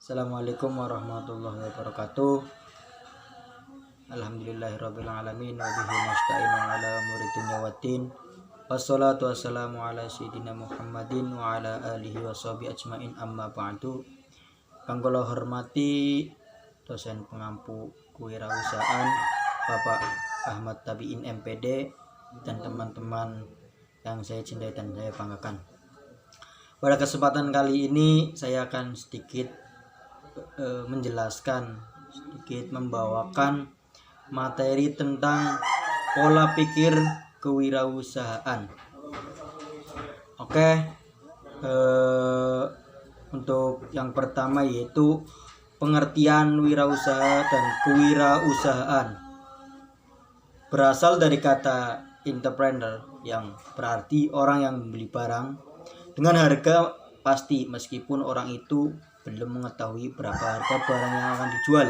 Assalamualaikum warahmatullahi wabarakatuh. Alhamdulillahirabbil alamin wa bihi nasta'inu ala umuri dunya waddin. Wassalatu wassalamu ala sayyidina Muhammadin wa ala alihi washabihi ajmain, amma ba'du. Kang kula hormati dosen pengampu kewirausahaan Bapak Ahmad Tabiin MPD dan teman-teman yang saya cintai dan saya banggakan. Pada kesempatan kali ini saya akan sedikit membawakan materi tentang pola pikir kewirausahaan. Oke, untuk yang pertama yaitu pengertian wirausaha dan kewirausahaan. Berasal dari kata entrepreneur yang berarti orang yang membeli barang dengan harga pasti meskipun orang itu belum mengetahui berapa harga barang yang akan dijual.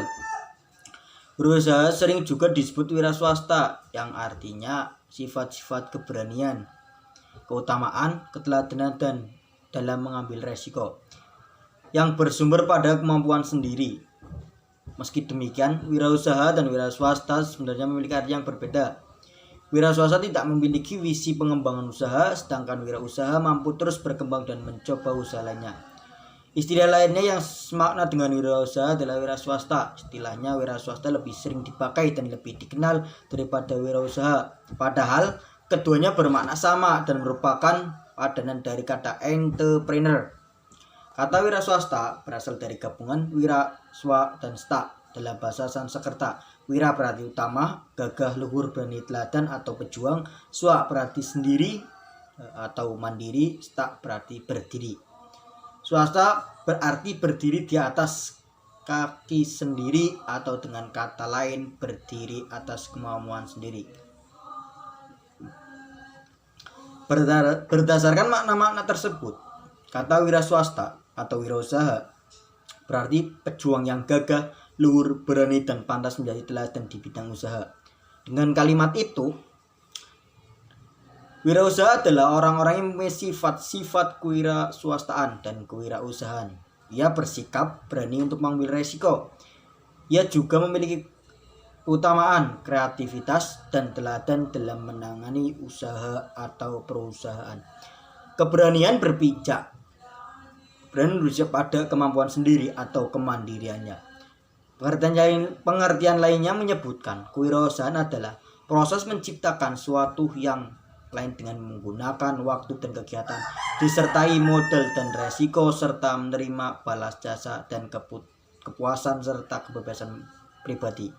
Berusaha sering juga disebut wira swasta yang artinya sifat-sifat keberanian, keutamaan, keteladanan dan dalam mengambil resiko yang bersumber pada kemampuan sendiri. Meski demikian, wirausaha dan wira swasta sebenarnya memiliki arti yang berbeda. Wira swasta tidak memiliki visi pengembangan usaha, sedangkan wirausaha mampu terus berkembang dan mencoba usaha lainnya. Istilah lainnya yang semakna dengan wirausaha adalah wira swasta. Istilahnya wira swasta lebih sering dipakai dan lebih dikenal daripada wirausaha. Padahal keduanya bermakna sama dan merupakan padanan dari kata entrepreneur. Kata wira swasta berasal dari gabungan wira, swa, dan sta dalam bahasa Sanskerta. Wira berarti utama, gagah, luhur, berani, teladan atau pejuang. Swa berarti sendiri atau mandiri. Sta berarti berdiri. Swasta berarti berdiri di atas kaki sendiri atau dengan kata lain berdiri atas kemauan sendiri. Berdasarkan makna-makna tersebut, kata wira swasta atau wirausaha berarti pejuang yang gagah, luhur, berani dan pantas menjadi teladan di bidang usaha. Dengan kalimat itu, wirausaha adalah orang-orang yang memiliki sifat-sifat kewiraswastaan dan kewirausahaan. Ia bersikap berani untuk mengambil resiko. Ia juga memiliki keutamaan, kreativitas, dan teladan dalam menangani usaha atau perusahaan. Keberanian berpijak. Berani berusaha pada kemampuan sendiri atau kemandiriannya. Pengertian lainnya menyebutkan kewirausahaan adalah proses menciptakan suatu yang lain dengan menggunakan waktu dan kegiatan, disertai modal dan resiko, serta menerima balas jasa dan kepuasan serta kebebasan pribadi.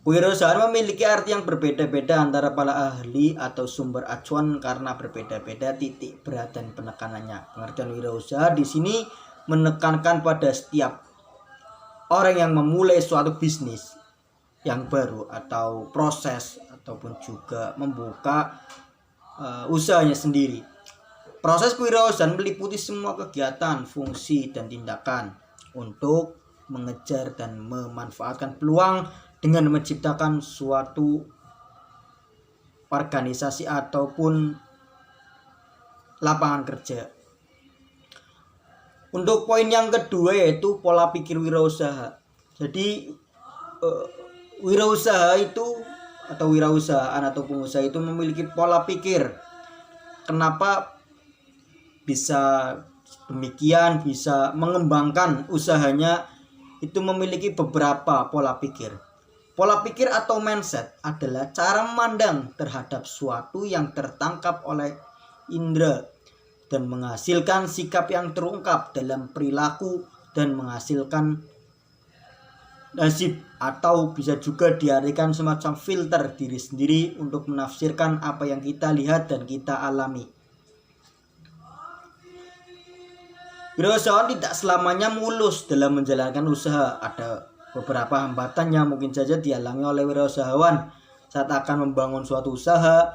Kewirausahaan memiliki arti yang berbeda-beda antara para ahli atau sumber acuan karena berbeda-beda titik berat dan penekanannya. Pengertian wirausaha di sini menekankan pada setiap orang yang memulai suatu bisnis yang baru atau proses ataupun juga membuka usahanya sendiri. Proses kewirausahaan meliputi semua kegiatan, fungsi, dan tindakan untuk mengejar dan memanfaatkan peluang dengan menciptakan suatu organisasi ataupun lapangan kerja. Untuk poin yang kedua yaitu pola pikir wirausaha. Jadi wirausaha itu atau wirausahaan atau pengusaha itu memiliki pola pikir. Kenapa bisa demikian, bisa mengembangkan usahanya itu memiliki beberapa pola pikir. Pola pikir atau mindset adalah cara memandang terhadap suatu yang tertangkap oleh indera dan menghasilkan sikap yang terungkap dalam perilaku dan menghasilkan nasib, atau bisa juga diartikan semacam filter diri sendiri untuk menafsirkan apa yang kita lihat dan kita alami. Wirausahaan tidak selamanya mulus dalam menjalankan usaha. Ada beberapa hambatan yang mungkin saja dialami oleh wirausahawan saat akan membangun suatu usaha.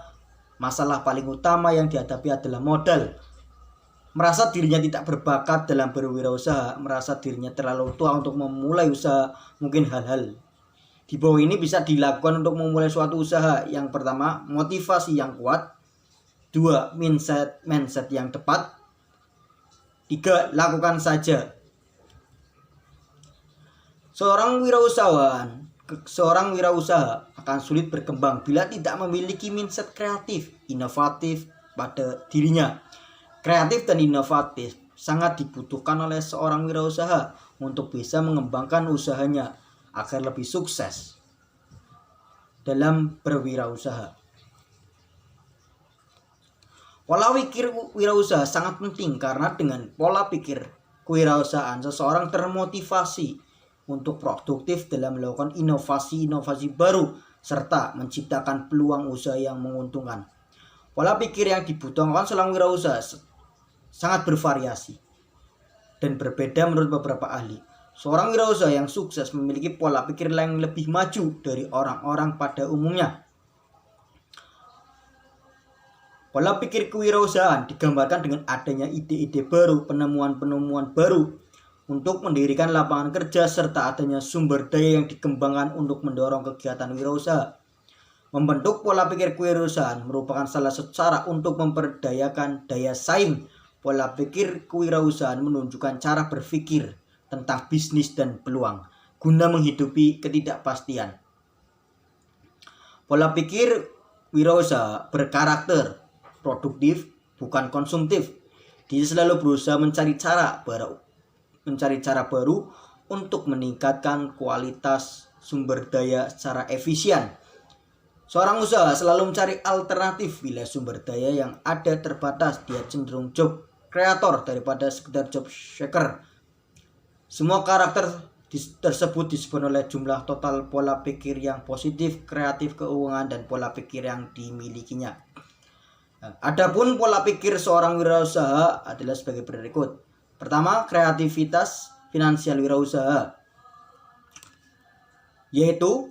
Masalah paling utama yang dihadapi adalah modal. Merasa dirinya tidak berbakat dalam berwirausaha, merasa dirinya terlalu tua untuk memulai usaha. Mungkin hal-hal di bawah ini bisa dilakukan untuk memulai suatu usaha. Yang pertama, motivasi yang kuat. 2. Mindset yang tepat. 3. Lakukan saja. Seorang wirausaha akan sulit berkembang bila tidak memiliki mindset kreatif, inovatif pada dirinya. Kreatif dan inovatif sangat dibutuhkan oleh seorang wirausaha untuk bisa mengembangkan usahanya agar lebih sukses dalam berwirausaha. Pola pikir wirausaha sangat penting karena dengan pola pikir kewirausahaan seseorang termotivasi untuk produktif dalam melakukan inovasi-inovasi baru serta menciptakan peluang usaha yang menguntungkan. Pola pikir yang dibutuhkan seorang wirausaha sangat bervariasi dan berbeda menurut beberapa ahli. Seorang wirausaha yang sukses memiliki pola pikir yang lebih maju dari orang-orang pada umumnya. Pola pikir kewirausahaan digambarkan dengan adanya ide-ide baru, penemuan-penemuan baru untuk mendirikan lapangan kerja serta adanya sumber daya yang dikembangkan untuk mendorong kegiatan wirausaha. Membentuk pola pikir kewirausahaan merupakan salah satu cara untuk memperdayakan daya saing. Pola pikir kewirausahaan menunjukkan cara berpikir tentang bisnis dan peluang guna menghidupi ketidakpastian. Pola pikir wirausaha berkarakter produktif, bukan konsumtif. Dia selalu berusaha mencari cara baru untuk meningkatkan kualitas sumber daya secara efisien. Seorang usaha selalu mencari alternatif bila sumber daya yang ada terbatas. Dia cenderung job kreator daripada sekedar job shaker. Semua karakter tersebut disebut oleh jumlah total pola pikir yang positif, kreatif, keuangan, dan pola pikir yang dimilikinya. Adapun pola pikir seorang wirausaha adalah sebagai berikut. Pertama, kreativitas finansial wirausaha, yaitu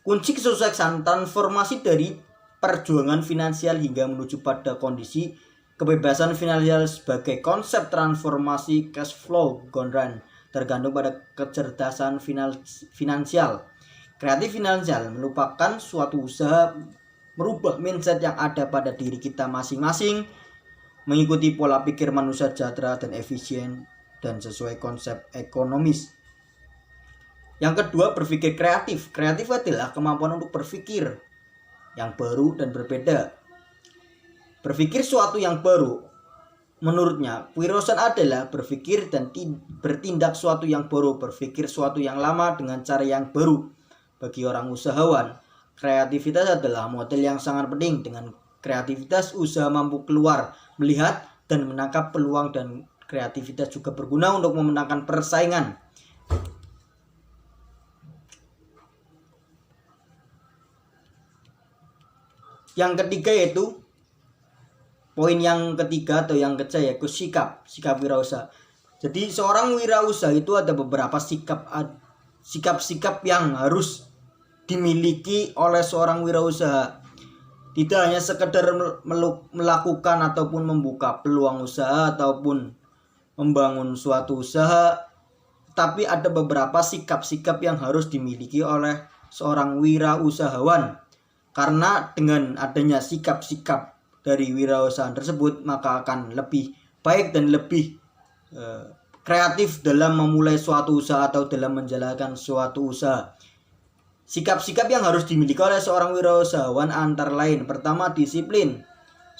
kunci kesuksesan transformasi dari perjuangan finansial hingga menuju pada kondisi kebebasan finansial sebagai konsep transformasi cash flow gone run tergantung pada kecerdasan finansial. Kreatif finansial merupakan suatu usaha merubah mindset yang ada pada diri kita masing-masing, mengikuti pola pikir manusia sejahtera dan efisien dan sesuai konsep ekonomis. Yang kedua, berpikir kreatif. Kreatif adalah kemampuan untuk berpikir yang baru dan berbeda. Berpikir sesuatu yang baru, menurutnya, wirausaha adalah berpikir dan bertindak sesuatu yang baru, berpikir sesuatu yang lama dengan cara yang baru. Bagi orang usahawan, kreativitas adalah model yang sangat penting. Dengan kreativitas, usaha mampu keluar, melihat, dan menangkap peluang, dan kreativitas juga berguna untuk memenangkan persaingan. Yang ketiga yaitu poin yang ketiga atau yang ketiga yaitu sikap wirausaha. Jadi seorang wirausaha itu ada beberapa sikap-sikap yang harus dimiliki oleh seorang wirausaha. Tidak hanya sekedar melakukan ataupun membuka peluang usaha ataupun membangun suatu usaha, tapi ada beberapa sikap-sikap yang harus dimiliki oleh seorang wirausahawan. Karena dengan adanya sikap-sikap dari wirausahaan tersebut, maka akan lebih baik dan lebih kreatif dalam memulai suatu usaha atau dalam menjalankan suatu usaha. Sikap-sikap yang harus dimiliki oleh seorang wirausahawan antara lain, pertama, disiplin.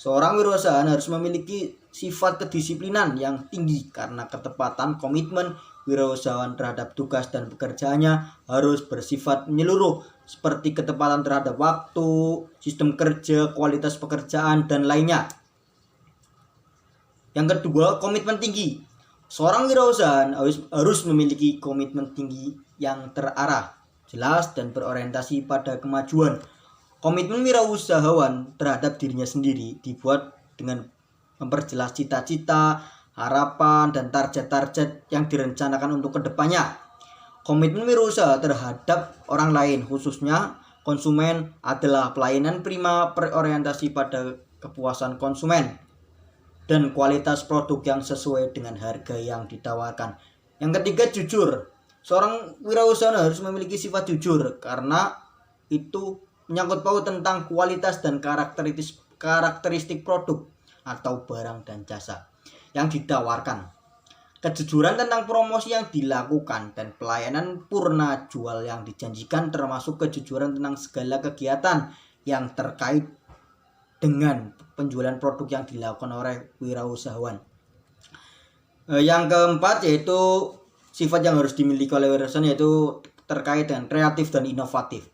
Seorang wirausahawan harus memiliki sifat kedisiplinan yang tinggi karena ketepatan komitmen wirausahawan terhadap tugas dan pekerjaannya harus bersifat menyeluruh, seperti ketepatan terhadap waktu, sistem kerja, kualitas pekerjaan, dan lainnya. Yang kedua, komitmen tinggi. Seorang wirausahawan harus memiliki komitmen tinggi yang terarah, jelas, dan berorientasi pada kemajuan. Komitmen wirausahawan terhadap dirinya sendiri dibuat dengan memperjelas cita-cita, harapan, dan target-target yang direncanakan untuk kedepannya. Komitmen wirausaha terhadap orang lain, khususnya konsumen, adalah pelayanan prima berorientasi pada kepuasan konsumen dan kualitas produk yang sesuai dengan harga yang ditawarkan. Yang ketiga, jujur. Seorang wirausahawan harus memiliki sifat jujur karena itu menyangkut paut tentang kualitas dan karakteristik produk atau barang dan jasa. yang ditawarkan, kejujuran tentang promosi yang dilakukan, dan pelayanan purna jual yang dijanjikan, termasuk kejujuran tentang segala kegiatan yang terkait dengan penjualan produk yang dilakukan oleh wirausahawan. Yang keempat yaitu sifat yang harus dimiliki oleh wirausahawan yaitu terkait dengan kreatif dan inovatif.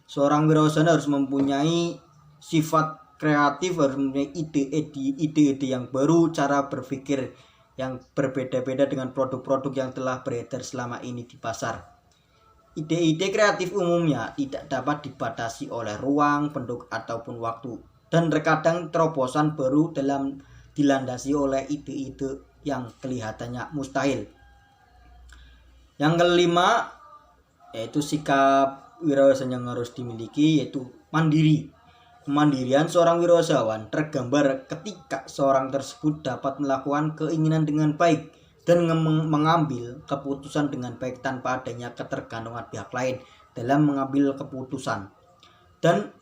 Seorang wirausahawan harus mempunyai sifat kreatif, harus mempunyai ide-ide yang baru, cara berpikir yang berbeda-beda dengan produk-produk yang telah beredar selama ini di pasar. Ide-ide kreatif umumnya tidak dapat dibatasi oleh ruang, bentuk, ataupun waktu, dan terkadang terobosan baru dilandasi oleh ide-ide yang kelihatannya mustahil. Yang kelima yaitu sikap wirausahawan yang harus dimiliki yaitu mandiri. Kemandirian seorang wirausahawan tergambar ketika seorang tersebut dapat melakukan keinginan dengan baik dan mengambil keputusan dengan baik tanpa adanya ketergantungan pihak lain dalam mengambil keputusan dan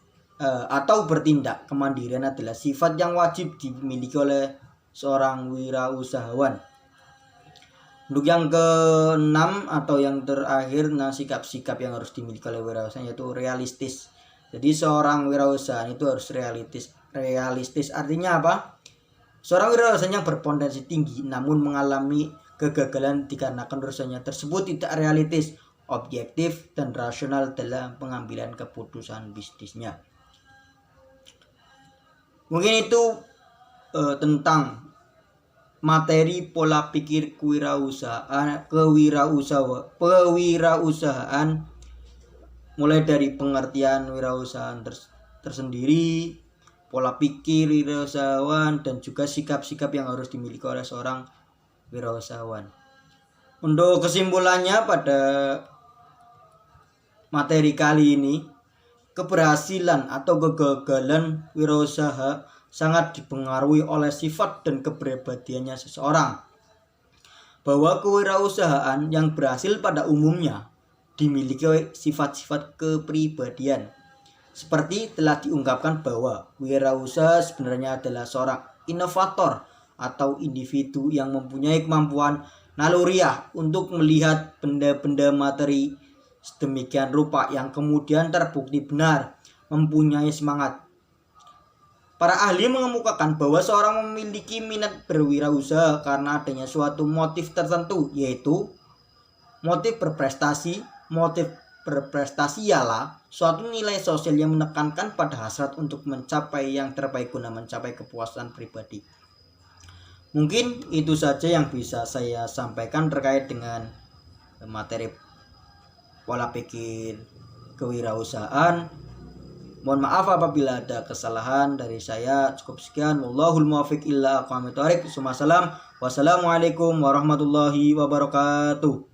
atau bertindak. Kemandirian adalah sifat yang wajib dimiliki oleh seorang wirausahawan. Untuk yang keenam atau yang terakhir, sikap-sikap yang harus dimiliki oleh wirausahawan yaitu realistis. Jadi seorang wirausahawan itu harus realistis. Artinya apa? Seorang wirausahawan yang berpotensi tinggi namun mengalami kegagalan dikarenakan usahanya tersebut tidak realistis, objektif, dan rasional dalam pengambilan keputusan bisnisnya. Mungkin itu tentang materi pola pikir kewirausahaan, mulai dari pengertian wirausahaan tersendiri, pola pikir wirausahawan, dan juga sikap-sikap yang harus dimiliki oleh seorang wirausahawan. Untuk kesimpulannya pada materi kali ini, keberhasilan atau kegagalan wirausaha sangat dipengaruhi oleh sifat dan kepribadiannya seseorang. Bahwa kewirausahaan yang berhasil pada umumnya dimiliki sifat-sifat kepribadian. Seperti telah diungkapkan bahwa wirausaha sebenarnya adalah seorang inovator atau individu yang mempunyai kemampuan naluriah untuk melihat benda-benda materi sedemikian rupa yang kemudian terbukti benar mempunyai semangat. Para ahli mengemukakan bahwa seorang memiliki minat berwirausaha karena adanya suatu motif tertentu, yaitu motif berprestasi. Motif berprestasi ialah suatu nilai sosial yang menekankan pada hasrat untuk mencapai yang terbaik guna mencapai kepuasan pribadi. Mungkin itu saja yang bisa saya sampaikan terkait dengan materi pola pikir kewirausahaan. Mohon maaf apabila ada kesalahan dari saya. Cukup sekian. Wallahul muwaffiq illa aqwamit thoriq. Wassalamualaikum warahmatullahi wabarakatuh.